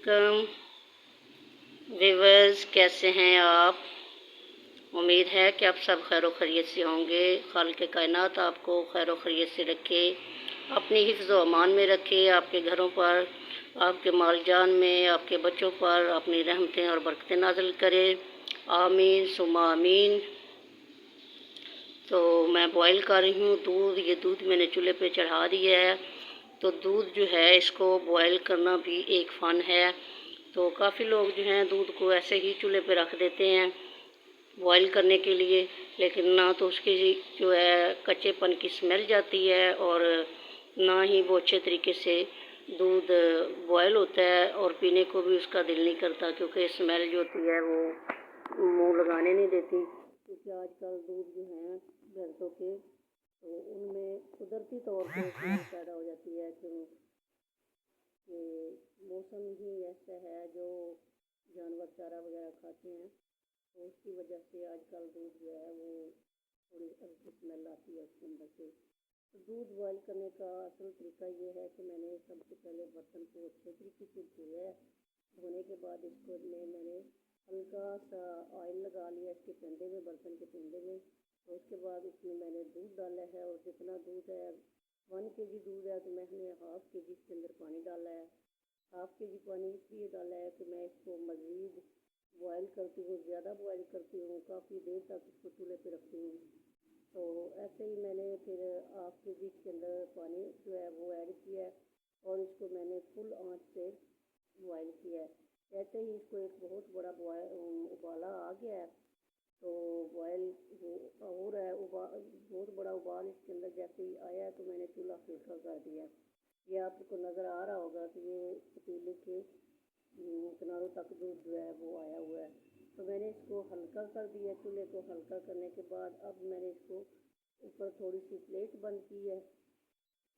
کم viewers, کیسے ہیں آپ؟ امید ہے کہ آپ سب خیر و خیریت سے ہوں گے۔ خالق کائنات آپ کو خیر و خیریت سے رکھے، اپنی حفظ و امان میں رکھے، آپ کے گھروں پر، آپ کے مال جان میں، آپ کے بچوں پر اپنی رحمتیں اور برکتیں نازل کرے، آمین ثم آمین۔ تو میں بوائل کر رہی ہوں دودھ، یہ دودھ میں نے چولہے پہ چڑھا دیا ہے۔ تو دودھ جو ہے اس کو بوائل کرنا بھی ایک فن ہے۔ تو کافی لوگ جو ہیں دودھ کو ایسے ہی چولہے پہ رکھ دیتے ہیں بوائل کرنے کے لیے، لیکن نہ تو اس کی جو ہے کچے پن کی سمیل جاتی ہے، اور نہ ہی وہ اچھے طریقے سے دودھ بوائل ہوتا ہے، اور پینے کو بھی اس کا دل نہیں کرتا، کیونکہ سمیل جو ہوتی ہے وہ منہ لگانے نہیں دیتی۔ کیونکہ آج کل دودھ جو ہیں بھینسوں کے، تو ان میں قدرتی طور پہ سمیل پیدا ہو جاتی ہے، کہ موسم ہی ایسا ہے جو جانور چارہ وغیرہ کھاتے ہیں، تو اس کی وجہ سے آج کل دودھ جو ہے وہ تھوڑی ہلکی اسمیل آتی ہے اس کے اندر سے۔ تو دودھ بوائل کرنے کا اصل طریقہ یہ ہے کہ میں نے سب سے پہلے برتن کو اچھے طریقے سے دھویا ہے۔ دھونے کے بعد اس کو میں نے ہلکا سا آئل لگا لیا اس کے پینڈے میں، برتن کے پینڈے میں۔ اور اس کے بعد اس میں نے دودھ ڈالا ہے، اور جتنا دودھ ہے 1 kg دودھ ہے تو میں نے ½ kg اس کے اندر پانی ڈالا ہے۔ ½ kg پانی اس لیے ڈالا ہے کہ میں اس کو مزید بوائل کرتی ہوں، زیادہ بوائل کرتی ہوں، کافی دیر تک اس کو چولہے پہ رکھتی ہوں۔ تو ایسے ہی میں نے پھر ½ kg اس کے اندر پانی جو ہے وہ ایڈ کیا ہے، اور اس کو میں نے فل آنچ پہ بوائل کیا ہے۔ ایسے ہی اس کو ایک بہت بڑا ابالا آ گیا ہے، تو بوائل ہو رہا ہے، بہت بڑا ابال اس کے اندر جیسے ہی آیا ہے تو میں نے چولہا ہلکا کر دیا ہے۔ یہ آپ کو نظر آ رہا ہوگا کہ یہ پتیلے کے کناروں تک دودھ جو ہے وہ آیا ہوا ہے۔ تو میں نے اس کو ہلکا کر دیا، چولہے کو ہلکا کرنے کے بعد اب میں نے اس کو اوپر تھوڑی سی پلیٹ بند کی ہے،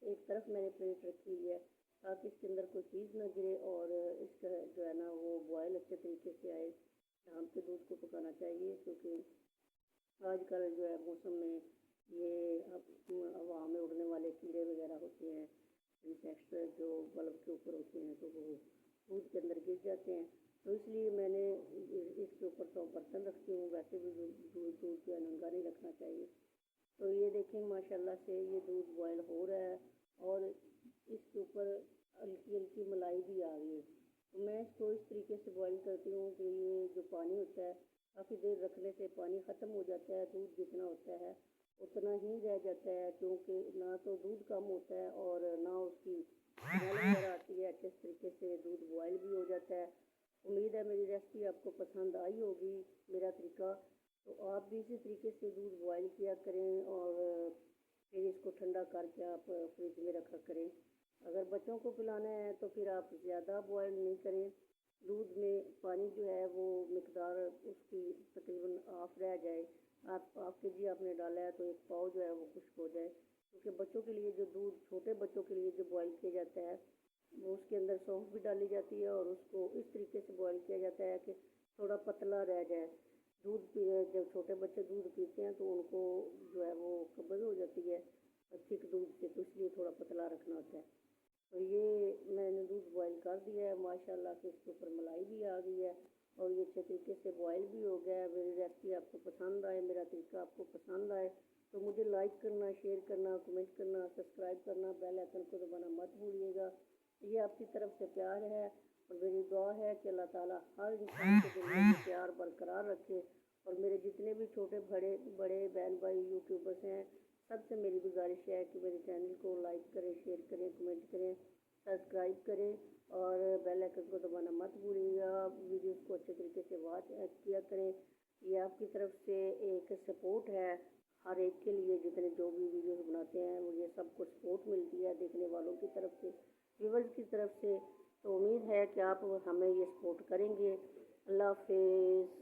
ایک طرف میں نے پلیٹ رکھی ہوئی ہے تاکہ اس کے اندر کوئی چیز نہ گرے، اور اس کا جو ہے نا وہ بوائل اچھے طریقے سے آئے۔ ڈھانپ کے دودھ کو پکانا چاہیے، کیونکہ آج کل جو ہے موسم میں یہ ہوا میں اڑنے والے کیڑے وغیرہ ہوتے ہیں، انسیکٹس جو بلب کے اوپر ہوتے ہیں، تو وہ دودھ کے اندر گر جاتے ہیں۔ تو اس لیے میں نے اس کے اوپر تو برتن رکھتی ہوں، ویسے بھی دودھ جو ہے ننگا نہیں رکھنا چاہیے۔ تو یہ دیکھیں ماشاءاللہ سے یہ دودھ بوائل ہو رہا ہے، اور اس کے اوپر ہلکی ہلکی ملائی بھی آ رہی ہے۔ تو میں اس کو اس طریقے سے بوائل کرتی ہوں کہ یہ جو پانی ہوتا ہے کافی دیر رکھنے سے پانی ختم ہو جاتا ہے، دودھ جتنا ہوتا ہے اتنا ہی رہ جاتا ہے، کیونکہ نہ تو دودھ کم ہوتا ہے اور نہ اس کی اسمیل وغیرہ آتی ہے، اچھے طریقے سے دودھ بوائل بھی ہو جاتا ہے۔ امید ہے میری ریسپی آپ کو پسند آئی ہوگی، میرا طریقہ، تو آپ بھی اسی طریقے سے دودھ بوائل کیا کریں، اور پھر اس کو ٹھنڈا کر کے آپ فریج میں رکھا کریں۔ اگر بچوں کو پلانا ہے تو پھر آپ زیادہ بوائل نہیں کریں، دودھ میں پانی جو ہے وہ مقدار اس کی تقریباً ½ رہ جائے۔ آپ ½ kg آپ نے ڈالا ہے تو 1 پاؤ جو ہے وہ خشک ہو جائے، کیونکہ بچوں کے لیے جو دودھ، چھوٹے بچوں کے لیے جو بوائل کیا جاتا ہے وہ اس کے اندر سونف بھی ڈالی جاتی ہے، اور اس کو اس طریقے سے بوائل کیا جاتا ہے کہ تھوڑا پتلا رہ جائے۔ دودھ جب چھوٹے بچے دودھ پیتے ہیں تو ان کو جو ہے وہ قبض ہو جاتی ہے تھک دودھ سے، تو اس لیے تھوڑا پتلا رکھنا ہوتا ہے۔ تو یہ میں نے دودھ بوائل کر دیا ہے ماشاءاللہ سے، اس کے اوپر ملائی بھی آ گئی ہے، اور یہ اچھے طریقے سے بوائل بھی ہو گیا ہے۔ میری ریسپی آپ کو پسند آئے، میرا طریقہ آپ کو پسند آئے تو مجھے لائک کرنا، شیئر کرنا، کمنٹ کرنا، سبسکرائب کرنا، بیل آئکن کو دبانا مت بھولیے گا۔ یہ آپ کی طرف سے پیار ہے، اور میری دعا ہے کہ اللہ تعالیٰ ہر انسان کے دل میں یہ پیار برقرار رکھے۔ اور میرے جتنے بھی چھوٹے بڑے بہن بھائی یوٹیوبرس ہیں، سب سے میری گزارش ہے کہ میرے چینل کو لائک کریں، شیئر کریں، کمنٹ کریں، سبسکرائب کریں، اور بیل آئکن کو دبانا مت بھولیے گا۔ ویڈیوز کو اچھے طریقے سے واچ کیا کریں، یہ آپ کی طرف سے ایک سپورٹ ہے ہر ایک کے لیے، جتنے جو بھی ویڈیوز بناتے ہیں مجھے سب کو سپورٹ ملتی ہے دیکھنے والوں کی طرف سے، ویورز کی طرف سے۔ تو امید ہے کہ آپ ہمیں یہ سپورٹ کریں گے۔ اللہ حافظ۔